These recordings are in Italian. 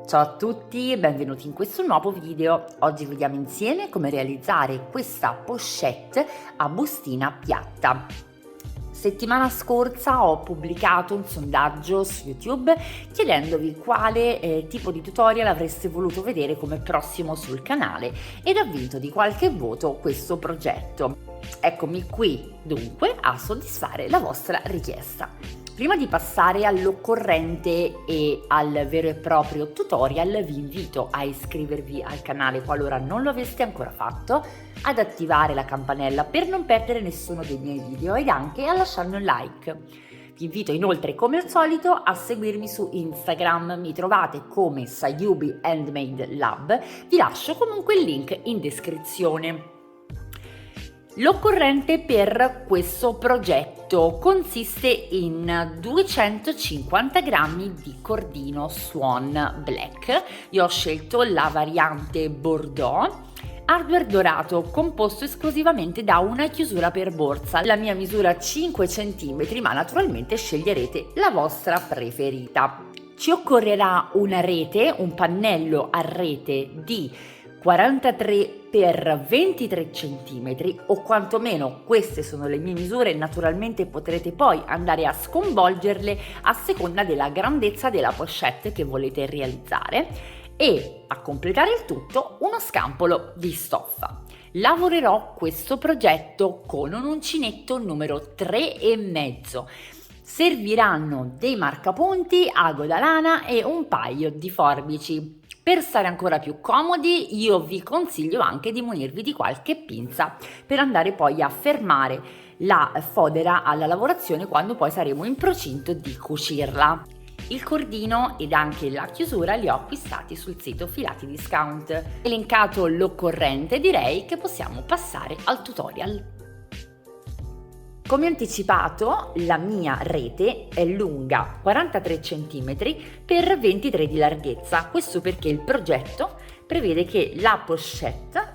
Ciao a tutti e benvenuti in questo nuovo video. Oggi vediamo insieme come realizzare questa pochette a bustina piatta. Settimana scorsa ho pubblicato un sondaggio su YouTube chiedendovi quale tipo di tutorial avreste voluto vedere come prossimo sul canale ed ho vinto di qualche voto questo progetto. Eccomi qui dunque a soddisfare la vostra richiesta. Prima di passare all'occorrente e al vero e proprio tutorial, vi invito a iscrivervi al canale qualora non lo aveste ancora fatto, ad attivare la campanella per non perdere nessuno dei miei video ed anche a lasciarmi un like. Vi invito inoltre, come al solito, a seguirmi su Instagram, mi trovate come Sayubi Handmade Lab, vi lascio comunque il link in descrizione. L'occorrente per questo progetto consiste in 250 grammi di cordino Swan Black. Io ho scelto la variante Bordeaux, hardware dorato composto esclusivamente da una chiusura per borsa. La mia misura 5 cm, ma naturalmente sceglierete la vostra preferita. Ci occorrerà una rete, un pannello a rete di 43 x 23 cm o quantomeno queste sono le mie misure, naturalmente potrete poi andare a sconvolgerle a seconda della grandezza della pochette che volete realizzare e a completare il tutto uno scampolo di stoffa. Lavorerò questo progetto con un uncinetto numero 3,5. Serviranno dei marcapunti, ago da lana e un paio di forbici. Per stare ancora più comodi, io vi consiglio anche di munirvi di qualche pinza per andare poi a fermare la fodera alla lavorazione quando poi saremo in procinto di cucirla. Il cordino ed anche la chiusura li ho acquistati sul sito Filati Discount. Elencato l'occorrente, direi che possiamo passare al tutorial. Come anticipato, la mia rete è lunga 43 cm per 23 di larghezza, questo perché il progetto prevede che la pochette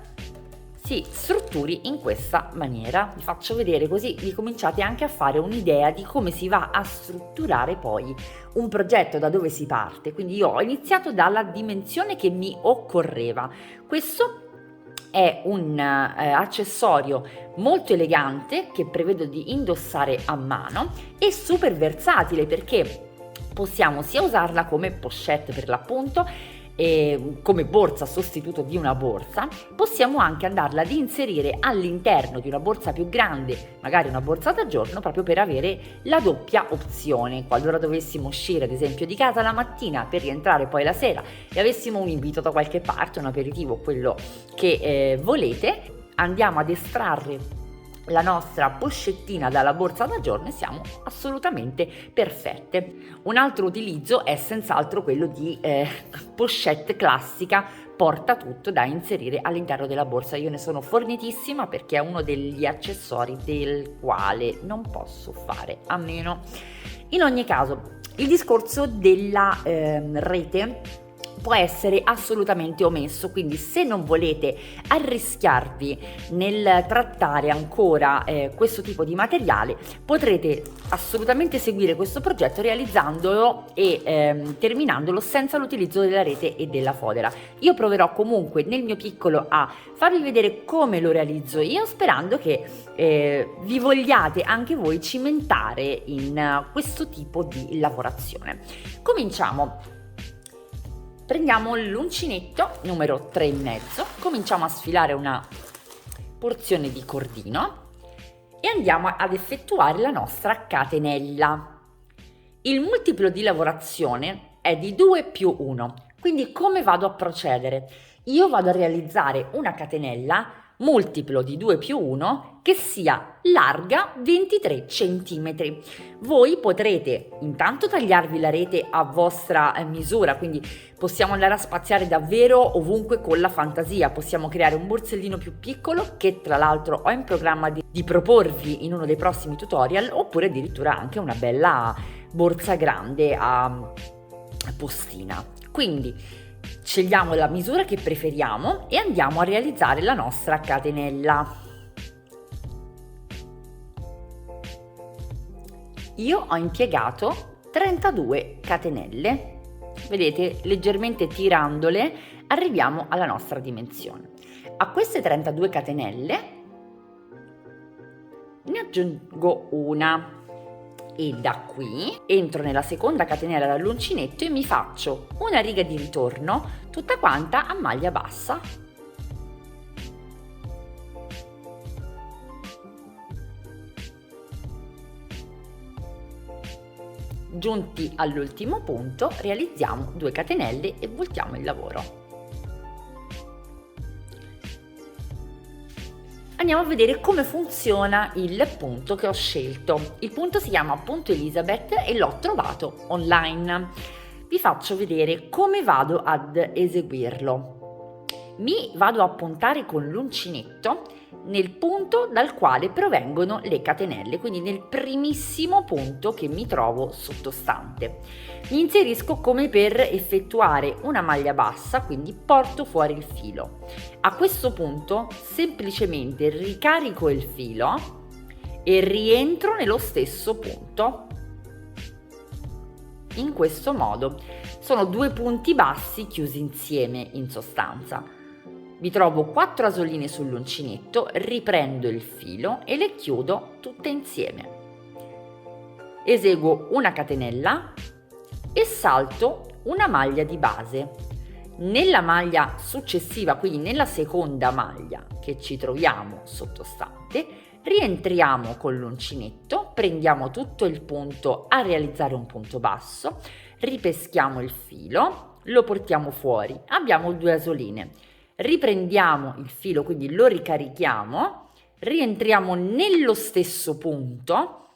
si strutturi in questa maniera. Vi faccio vedere così vi cominciate anche a fare un'idea di come si va a strutturare poi un progetto, da dove si parte. Quindi io ho iniziato dalla dimensione che mi occorreva. Questo è un accessorio molto elegante che prevedo di indossare a mano e super versatile perché possiamo sia usarla come pochette per l'appunto, come borsa sostituto di una borsa, possiamo anche andarla ad inserire all'interno di una borsa più grande, magari una borsa da giorno, proprio per avere la doppia opzione. Qualora dovessimo uscire ad esempio di casa la mattina per rientrare poi la sera e avessimo un invito da qualche parte, un aperitivo, quello che volete, andiamo ad estrarre la nostra pochettina dalla borsa da giorno e siamo assolutamente perfette. Un altro utilizzo è senz'altro quello di pochette classica porta tutto da inserire all'interno della borsa. Io ne sono fornitissima perché è uno degli accessori del quale non posso fare a meno. In ogni caso, il discorso della rete può essere assolutamente omesso, quindi se non volete arrischiarvi nel trattare ancora questo tipo di materiale, potrete assolutamente seguire questo progetto realizzandolo e terminandolo senza l'utilizzo della rete e della fodera. Io proverò comunque nel mio piccolo a farvi vedere come lo realizzo io, sperando che vi vogliate anche voi cimentare in questo tipo di lavorazione. Cominciamo. Prendiamo l'uncinetto numero 3,5, cominciamo a sfilare una porzione di cordino e andiamo ad effettuare la nostra catenella. Il multiplo di lavorazione è di 2 più 1, quindi come vado a procedere? Io vado a realizzare una catenella multiplo di 2 più 1 che sia larga 23 cm. Voi potrete intanto tagliarvi la rete a vostra misura, quindi possiamo andare a spaziare davvero ovunque con la fantasia. Possiamo creare un borsellino più piccolo che tra l'altro ho in programma di proporvi in uno dei prossimi tutorial, oppure addirittura anche una bella borsa grande a postina. Quindi scegliamo la misura che preferiamo e andiamo a realizzare la nostra catenella. Io ho impiegato 32 catenelle Vedete, leggermente tirandole arriviamo alla nostra dimensione. A queste 32 catenelle ne aggiungo una e da qui entro nella seconda catenella dall'uncinetto e mi faccio una riga di ritorno tutta quanta a maglia bassa. Giunti all'ultimo punto realizziamo 2 catenelle e voltiamo il lavoro. Andiamo a vedere come funziona il punto che ho scelto. Il punto si chiama Punto Elizabeth e l'ho trovato online. Vi faccio vedere come vado ad eseguirlo. Mi vado a puntare con l'uncinetto nel punto dal quale provengono le catenelle, quindi nel primissimo punto che mi trovo sottostante. Mi inserisco come per effettuare una maglia bassa, quindi porto fuori il filo. A questo punto semplicemente ricarico il filo e rientro nello stesso punto. In questo modo sono 2 punti bassi chiusi insieme in sostanza. Vi trovo 4 asoline sull'uncinetto, riprendo il filo e le chiudo tutte insieme. Eseguo una catenella e salto una maglia di base. Nella maglia successiva, quindi nella seconda maglia che ci troviamo sottostante, rientriamo con l'uncinetto, prendiamo tutto il punto a realizzare un punto basso, ripeschiamo il filo, lo portiamo fuori, abbiamo 2 asoline. Riprendiamo il filo, quindi lo ricarichiamo, rientriamo nello stesso punto,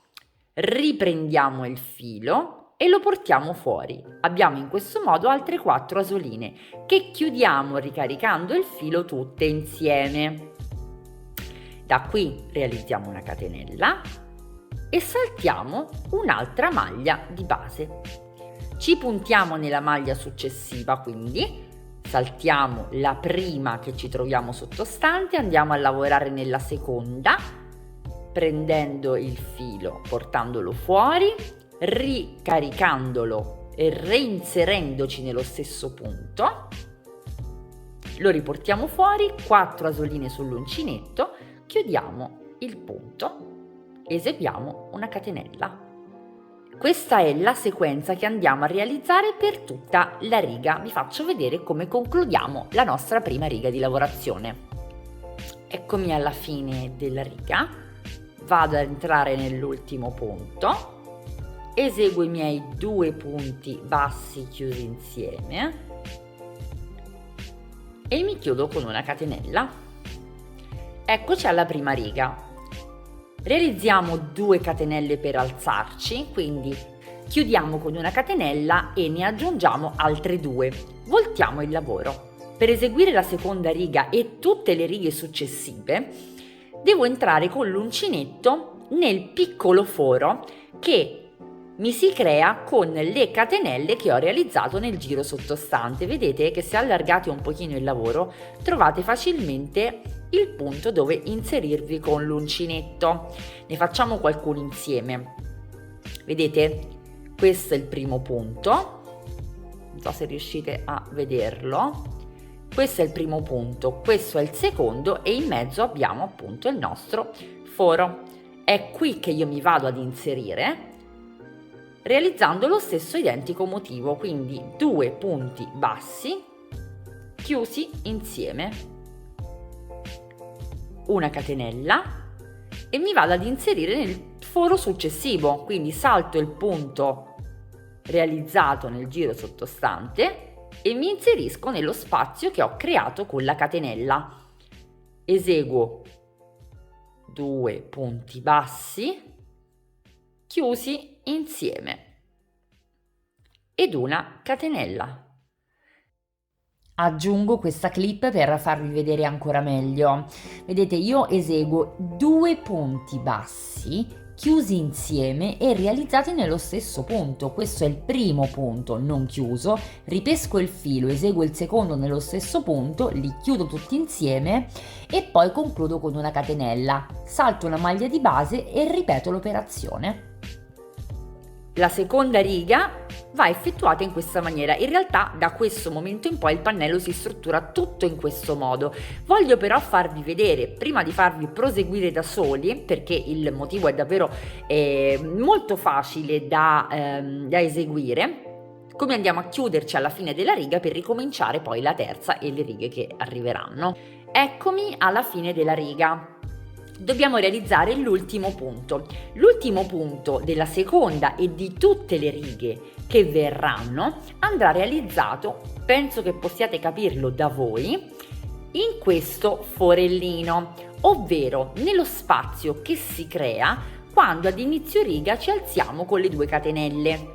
riprendiamo il filo e lo portiamo fuori. Abbiamo in questo modo altre 4 asoline che chiudiamo ricaricando il filo tutte insieme. Da qui realizziamo una catenella e saltiamo un'altra maglia di base. Ci puntiamo nella maglia successiva, quindi saltiamo la prima che ci troviamo sottostante, andiamo a lavorare nella seconda, prendendo il filo, portandolo fuori, ricaricandolo e reinserendoci nello stesso punto. Lo riportiamo fuori, 4 asoline sull'uncinetto, chiudiamo il punto, eseguiamo una catenella. Questa è la sequenza che andiamo a realizzare per tutta la riga. Vi faccio vedere come concludiamo la nostra prima riga di lavorazione. Eccomi alla fine della riga, vado ad entrare nell'ultimo punto, eseguo i miei 2 punti bassi chiusi insieme e mi chiudo con una catenella. Eccoci alla prima riga. Realizziamo 2 catenelle per alzarci, quindi chiudiamo con una catenella e ne aggiungiamo altre 2. Voltiamo il lavoro. Per eseguire la seconda riga e tutte le righe successive, devo entrare con l'uncinetto nel piccolo foro che mi si crea con le catenelle che ho realizzato nel giro sottostante. Vedete che se allargate un pochino il lavoro trovate facilmente il punto dove inserirvi con l'uncinetto. Ne facciamo qualcuno insieme. Vedete? Questo è il primo punto, non so se riuscite a vederlo. Questo è il primo punto, questo è il secondo e in mezzo abbiamo appunto il nostro foro. È qui che io mi vado ad inserire realizzando lo stesso identico motivo, quindi 2 punti bassi chiusi insieme, una catenella e mi vado ad inserire nel foro successivo, quindi salto il punto realizzato nel giro sottostante e mi inserisco nello spazio che ho creato con la catenella. Eseguo 2 punti bassi chiusi insieme ed una catenella. Aggiungo questa clip per farvi vedere ancora meglio. Vedete, io eseguo 2 punti bassi chiusi insieme e realizzati nello stesso punto. Questo è il primo punto non chiuso, ripesco il filo, eseguo il secondo nello stesso punto, li chiudo tutti insieme e poi concludo con una catenella, salto una maglia di base e ripeto l'operazione. La seconda riga va effettuata in questa maniera. In realtà da questo momento in poi il pannello si struttura tutto in questo modo. Voglio però farvi vedere, prima di farvi proseguire da soli, perché il motivo è davvero molto facile da eseguire, come andiamo a chiuderci alla fine della riga per ricominciare poi la terza e le righe che arriveranno. Eccomi alla fine della riga. Dobbiamo realizzare l'ultimo punto. L'ultimo punto della seconda e di tutte le righe che verranno andrà realizzato, penso che possiate capirlo da voi, in questo forellino, ovvero nello spazio che si crea quando ad inizio riga ci alziamo con le 2 catenelle.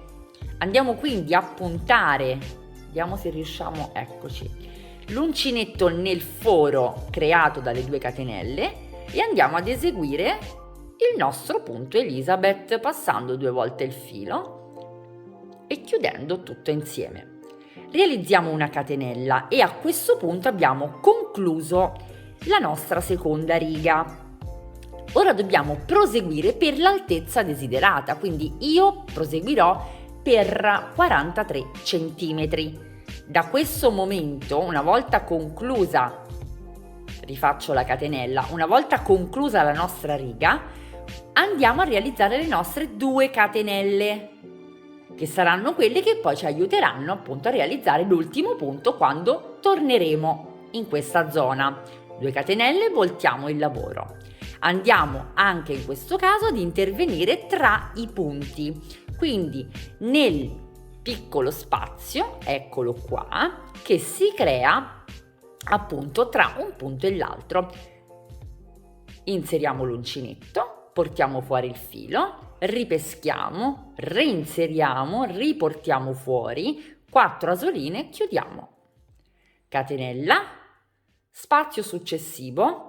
Andiamo quindi a puntare, vediamo se riusciamo, eccoci, l'uncinetto nel foro creato dalle 2 catenelle e andiamo ad eseguire il nostro punto Elisabeth passando 2 volte il filo e chiudendo tutto insieme. Realizziamo una catenella e a questo punto abbiamo concluso la nostra seconda riga. Ora dobbiamo proseguire per l'altezza desiderata, quindi io proseguirò per 43 centimetri. Da questo momento, una volta conclusa, rifaccio la catenella, una volta conclusa la nostra riga, andiamo a realizzare le nostre 2 catenelle, che saranno quelle che poi ci aiuteranno appunto a realizzare l'ultimo punto quando torneremo in questa zona. 2 catenelle, voltiamo il lavoro. Andiamo anche in questo caso ad intervenire tra i punti, quindi nel piccolo spazio, eccolo qua, che si crea appunto tra un punto e l'altro. Inseriamo l'uncinetto, portiamo fuori il filo, ripeschiamo, reinseriamo, riportiamo fuori, 4 asoline, chiudiamo. Catenella, spazio successivo,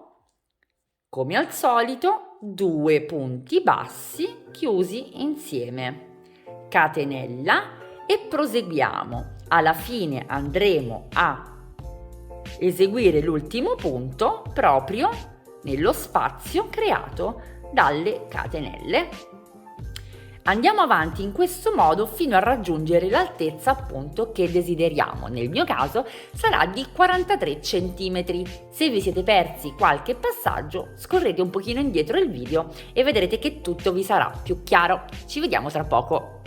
come al solito 2 punti bassi chiusi insieme. Catenella e proseguiamo. Alla fine andremo a eseguire l'ultimo punto proprio nello spazio creato dalle catenelle. Andiamo avanti in questo modo fino a raggiungere l'altezza appunto che desideriamo. Nel mio caso sarà di 43 cm. Se vi siete persi qualche passaggio, scorrete un pochino indietro il video e vedrete che tutto vi sarà più chiaro. Ci vediamo tra poco.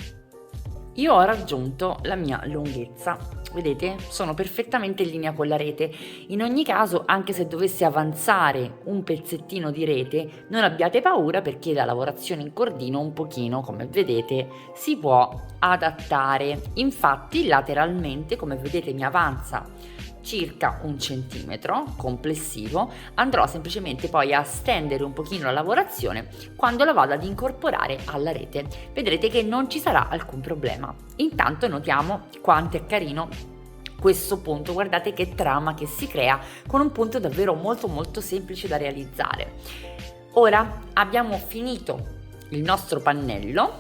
Io ho raggiunto la mia lunghezza, vedete? Sono perfettamente in linea con la rete. In ogni caso, anche se dovesse avanzare un pezzettino di rete, non abbiate paura perché la lavorazione in cordino un pochino, come vedete, si può adattare. Infatti, lateralmente, come vedete, mi avanza circa 1 centimetro complessivo. Andrò semplicemente poi a stendere un pochino la lavorazione quando la vado ad incorporare alla rete. Vedrete che non ci sarà alcun problema. Intanto notiamo quanto è carino questo punto, guardate che trama che si crea con un punto davvero molto semplice da realizzare. Ora abbiamo finito il nostro pannello,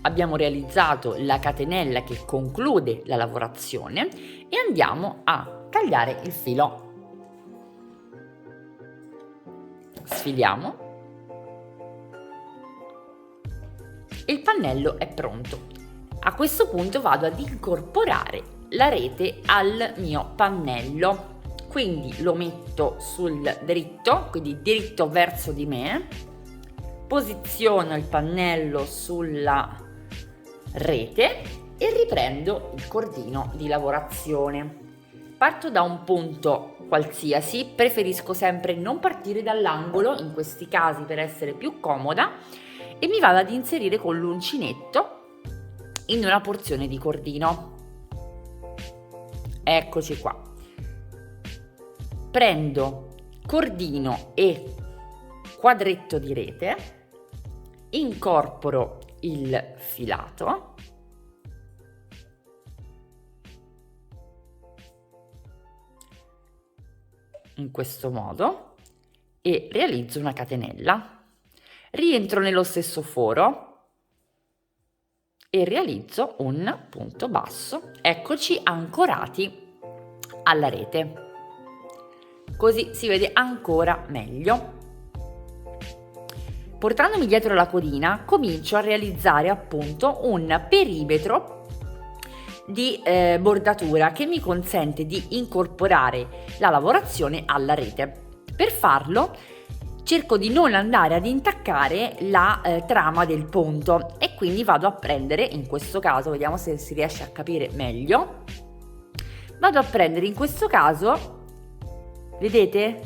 abbiamo realizzato la catenella che conclude la lavorazione e andiamo a tagliare il filo. Sfiliamo. Il pannello è pronto. A questo punto vado ad incorporare la rete al mio pannello. Quindi lo metto sul dritto, quindi diritto verso di me. Posiziono il pannello sulla rete e riprendo il cordino di lavorazione. Parto da un punto qualsiasi, preferisco sempre non partire dall'angolo in questi casi per essere più comoda e mi vado ad inserire con l'uncinetto in una porzione di cordino. Eccoci qua. Prendo cordino e quadretto di rete, incorporo il filato in questo modo e realizzo una catenella, rientro nello stesso foro e realizzo un punto basso. Eccoci ancorati alla rete, così si vede ancora meglio. Portandomi dietro la codina comincio a realizzare appunto un perimetro di bordatura che mi consente di incorporare la lavorazione alla rete. Per farlo cerco di non andare ad intaccare la trama del ponto e quindi vado a prendere, in questo caso, vediamo se si riesce a capire meglio, vado a prendere in questo caso, vedete,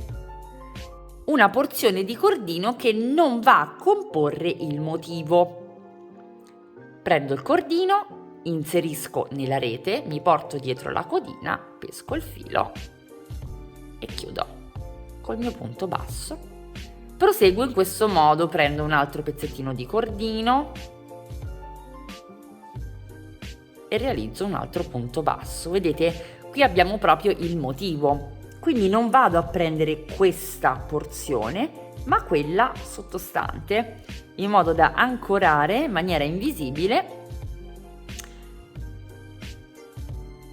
una porzione di cordino che non va a comporre il motivo. Prendo il cordino, inserisco nella rete, mi porto dietro la codina, pesco il filo e chiudo col mio punto basso. Proseguo in questo modo, prendo un altro pezzettino di cordino e realizzo un altro punto basso. Vedete, qui abbiamo proprio il motivo. Quindi non vado a prendere questa porzione, ma quella sottostante, in modo da ancorare in maniera invisibile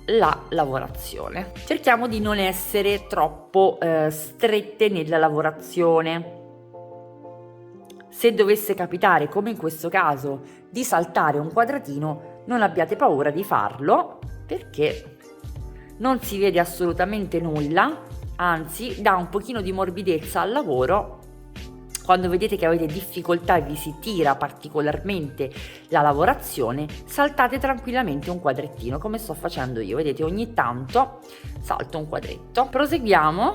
la lavorazione. Cerchiamo di non essere troppo strette nella lavorazione. Se dovesse capitare, come in questo caso, di saltare un quadratino, non abbiate paura di farlo, perché non si vede assolutamente nulla, anzi dà un pochino di morbidezza al lavoro. Quando vedete che avete difficoltà e vi si tira particolarmente la lavorazione, saltate tranquillamente un quadrettino, come sto facendo io. Vedete, ogni tanto salto un quadretto. Proseguiamo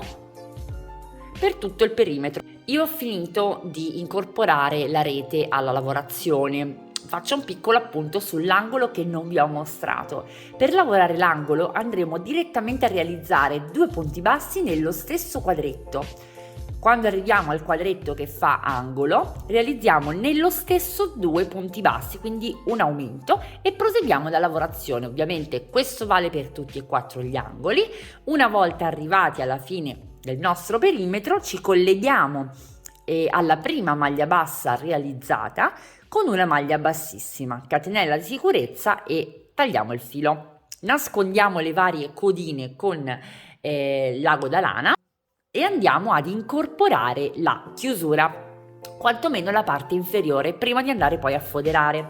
per tutto il perimetro. Io ho finito di incorporare la rete alla lavorazione. Faccio un piccolo appunto sull'angolo che non vi ho mostrato. Per lavorare l'angolo andremo direttamente a realizzare 2 punti bassi nello stesso quadretto. Quando arriviamo al quadretto che fa angolo, realizziamo nello stesso 2 punti bassi, quindi un aumento, e proseguiamo la lavorazione. Ovviamente questo vale per tutti e 4 gli angoli. Una volta arrivati alla fine del nostro perimetro, ci colleghiamo alla prima maglia bassa realizzata con una maglia bassissima, catenella di sicurezza e tagliamo il filo. Nascondiamo le varie codine con l'ago da lana e andiamo ad incorporare la chiusura, quantomeno la parte inferiore, prima di andare poi a foderare.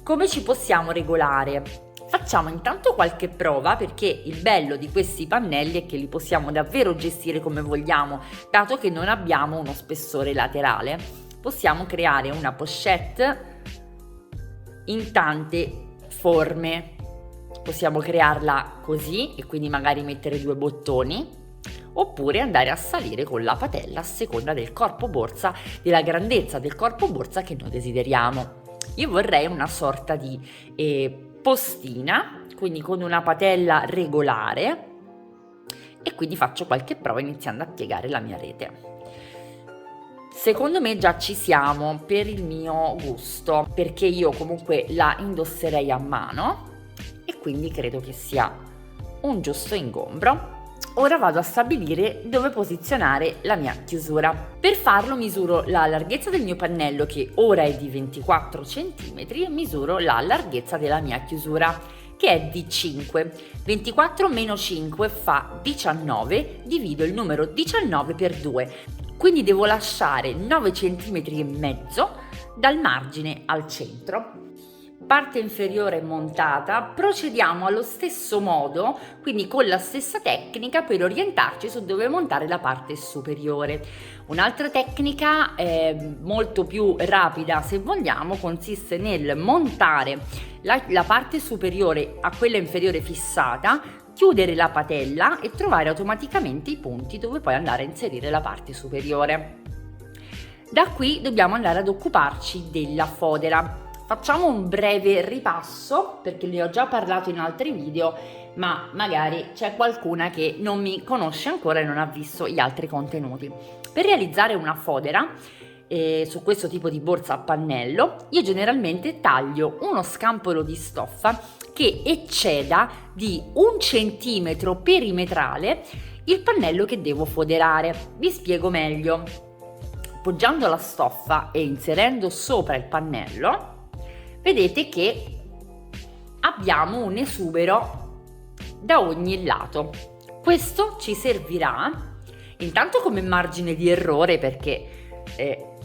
Come ci possiamo regolare? Facciamo intanto qualche prova, perché il bello di questi pannelli è che li possiamo davvero gestire come vogliamo, dato che non abbiamo uno spessore laterale. Possiamo creare una pochette in tante forme. Possiamo crearla così e quindi magari mettere 2 bottoni, oppure andare a salire con la patella a seconda del corpo borsa, della grandezza del corpo borsa che noi desideriamo. Io vorrei una sorta di postina, quindi con una patella regolare, e quindi faccio qualche prova iniziando a piegare la mia rete. Secondo me già ci siamo per il mio gusto, perché io comunque la indosserei a mano e quindi credo che sia un giusto ingombro. Ora vado a stabilire dove posizionare la mia chiusura. Per farlo misuro la larghezza del mio pannello, che ora è di 24 cm, e misuro la larghezza della mia chiusura, che è di 5. 24 meno 5 fa 19, divido il numero 19 per 2, quindi devo lasciare 9 cm e mezzo dal margine al centro. Parte inferiore montata, procediamo allo stesso modo, quindi con la stessa tecnica, per orientarci su dove montare la parte superiore. Un'altra tecnica molto più rapida, se vogliamo, consiste nel montare la parte superiore a quella inferiore fissata, chiudere la patella e trovare automaticamente i punti dove poi andare a inserire la parte superiore. Da qui dobbiamo andare ad occuparci della fodera. Facciamo un breve ripasso, perché ne ho già parlato in altri video, ma magari c'è qualcuna che non mi conosce ancora e non ha visto gli altri contenuti. Per realizzare una fodera su questo tipo di borsa a pannello, io generalmente taglio uno scampolo di stoffa che ecceda di 1 centimetro perimetrale il pannello che devo foderare. Vi spiego meglio. Poggiando la stoffa e inserendo sopra il pannello, vedete che abbiamo un esubero da ogni lato. Questo ci servirà intanto come margine di errore, perché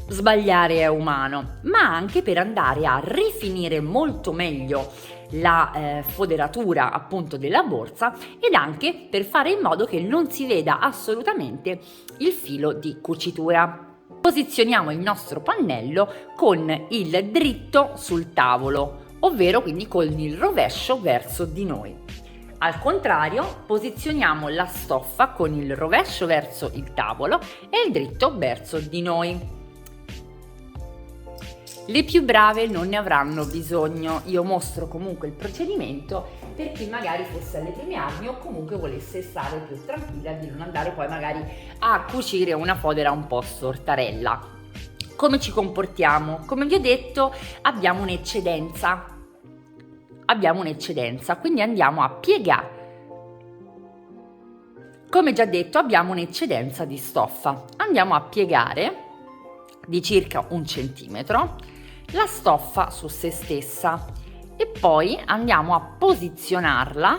sbagliare è umano, ma anche per andare a rifinire molto meglio la foderatura appunto della borsa, ed anche per fare in modo che non si veda assolutamente il filo di cucitura. Posizioniamo il nostro pannello con il dritto sul tavolo, ovvero quindi con il rovescio verso di noi. Al contrario, posizioniamo la stoffa con il rovescio verso il tavolo e il dritto verso di noi. Le più brave non ne avranno bisogno, io mostro comunque il procedimento per chi magari fosse alle prime armi o comunque volesse stare più tranquilla di non andare poi magari a cucire una fodera un po' stortarella. Come ci comportiamo? Come vi ho detto, abbiamo un'eccedenza, quindi andiamo a piegare. Come già detto, abbiamo un'eccedenza di stoffa, andiamo a piegare di circa 1 centimetro la stoffa su se stessa e poi andiamo a posizionarla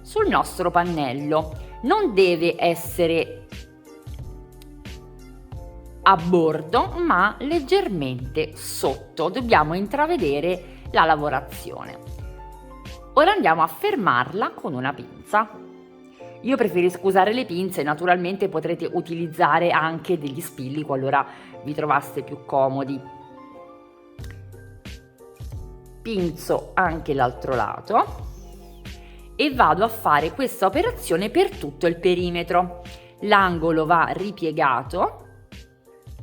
sul nostro pannello. Non deve essere a bordo, ma leggermente sotto, dobbiamo intravedere la lavorazione. Ora andiamo a fermarla con una pinza. Io preferisco usare le pinze, naturalmente potrete utilizzare anche degli spilli qualora vi trovaste più comodi. Pinzo anche l'altro lato e vado a fare questa operazione per tutto il perimetro. L'angolo va ripiegato.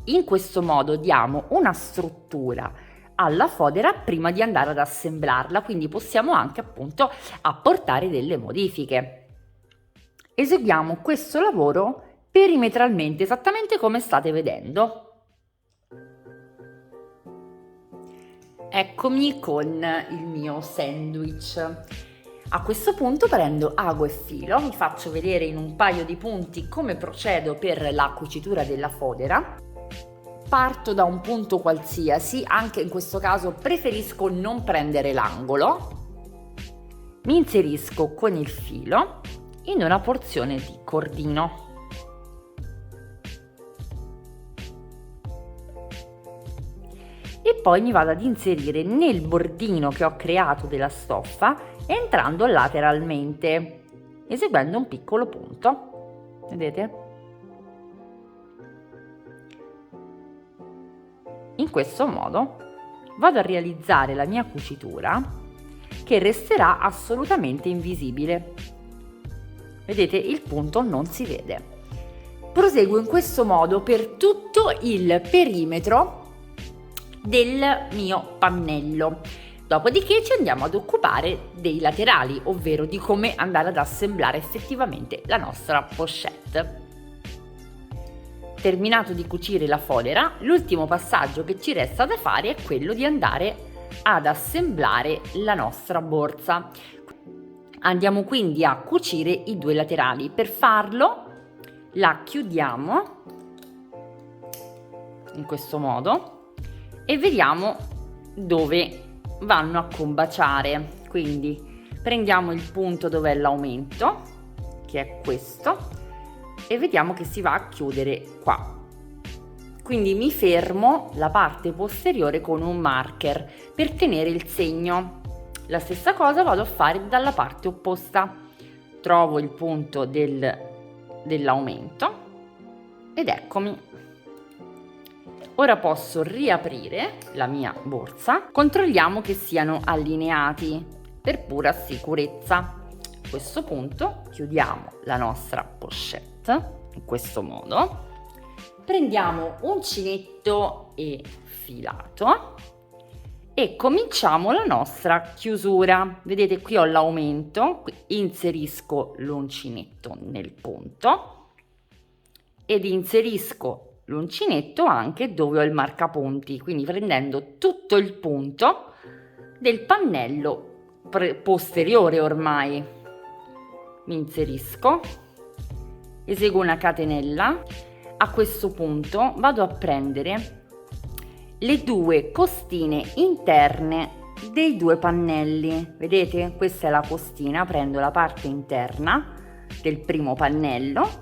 In questo modo diamo una struttura alla fodera prima di andare ad assemblarla, quindi possiamo anche appunto apportare delle modifiche. Eseguiamo questo lavoro perimetralmente, esattamente come state vedendo. Eccomi con il mio sandwich. A questo punto prendo ago e filo, vi faccio vedere in un paio di punti come procedo per la cucitura della fodera. Parto da un punto qualsiasi, anche in questo caso preferisco non prendere l'angolo. Mi inserisco con il filo in una porzione di cordino. E poi mi vado ad inserire nel bordino che ho creato della stoffa, entrando lateralmente, eseguendo un piccolo punto. Vedete? In questo modo vado a realizzare la mia cucitura, che resterà assolutamente invisibile. Vedete, il punto non si vede. Proseguo in questo modo per tutto il perimetro del mio pannello. Dopodiché ci andiamo ad occupare dei laterali, ovvero di come andare ad assemblare effettivamente la nostra pochette. Terminato di cucire la fodera, l'ultimo passaggio che ci resta da fare è quello di andare ad assemblare la nostra borsa. Andiamo quindi a cucire i 2 laterali. Per farlo la chiudiamo in questo modo e vediamo dove vanno a combaciare. Quindi prendiamo il punto dove è l'aumento, che è questo, e vediamo che si va a chiudere qua. Quindi mi fermo la parte posteriore con un marker per tenere il segno. La stessa cosa vado a fare dalla parte opposta. Trovo il punto dell'aumento ed eccomi. Ora posso riaprire la mia borsa, controlliamo che siano allineati per pura sicurezza. A questo punto chiudiamo la nostra pochette in questo modo, prendiamo uncinetto e filato e cominciamo la nostra chiusura. Vedete, qui ho l'aumento, inserisco l'uncinetto nel punto ed inserisco l'uncinetto anche dove ho il marcapunti, quindi prendendo tutto il punto del pannello posteriore ormai. Mi inserisco, eseguo una catenella. A questo punto vado a prendere le 2 costine interne dei 2 pannelli. Vedete, questa è la costina, prendo la parte interna del primo pannello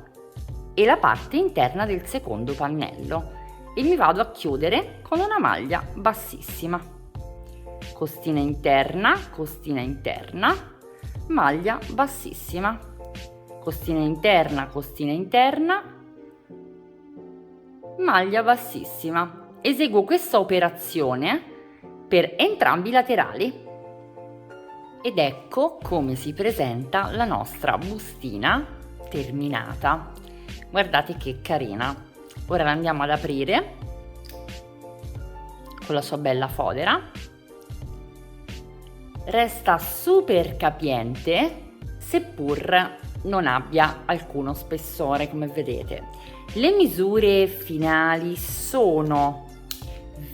e la parte interna del secondo pannello e mi vado a chiudere con una maglia bassissima. Costina interna, maglia bassissima, costina interna, maglia bassissima. Eseguo questa operazione per entrambi i laterali ed ecco come si presenta la nostra bustina terminata. Guardate che carina. Ora la andiamo ad aprire con la sua bella fodera. Resta super capiente, seppur non abbia alcuno spessore, come vedete. Le misure finali sono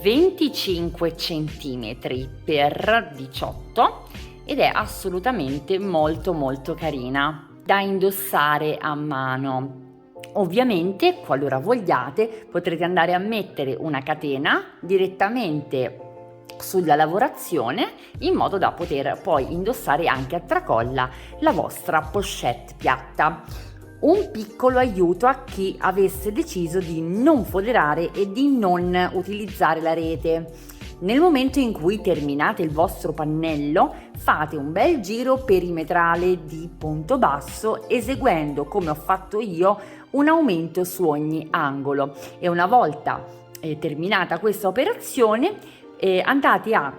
25 cm per 18 ed è assolutamente molto carina da indossare a mano. Ovviamente, qualora vogliate, potrete andare a mettere una catena direttamente sulla lavorazione in modo da poter poi indossare anche a tracolla la vostra pochette piatta. Un piccolo aiuto a chi avesse deciso di non foderare e di non utilizzare la rete. Nel momento in cui terminate il vostro pannello, fate un bel giro perimetrale di punto basso, eseguendo, come ho fatto io, un aumento su ogni angolo. E una volta terminata questa operazione, andate a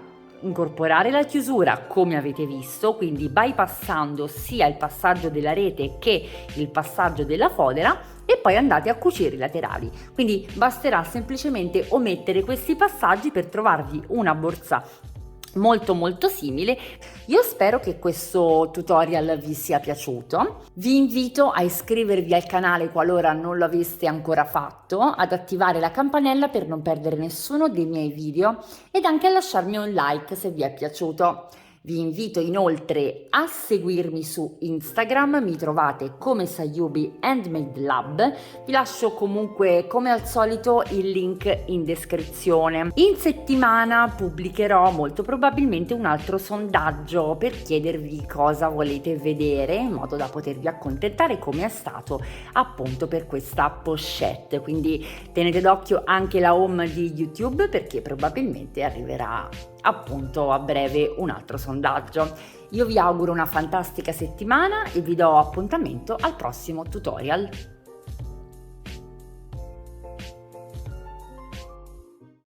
incorporare la chiusura come avete visto, quindi bypassando sia il passaggio della rete che il passaggio della fodera, e poi andate a cucire i laterali. Quindi basterà semplicemente omettere questi passaggi per trovarvi una borsa molto simile. Io spero che questo tutorial vi sia piaciuto. Vi invito a iscrivervi al canale qualora non lo aveste ancora fatto, ad attivare la campanella per non perdere nessuno dei miei video ed anche a lasciarmi un like se vi è piaciuto. Vi invito inoltre a seguirmi su Instagram, mi trovate come Sayubi Handmade Lab, vi lascio comunque come al solito il link in descrizione. In settimana pubblicherò molto probabilmente un altro sondaggio per chiedervi cosa volete vedere in modo da potervi accontentare come è stato appunto per questa pochette, quindi tenete d'occhio anche la home di YouTube perché probabilmente arriverà appunto a breve un altro sondaggio. Io vi auguro una fantastica settimana e vi do appuntamento al prossimo tutorial.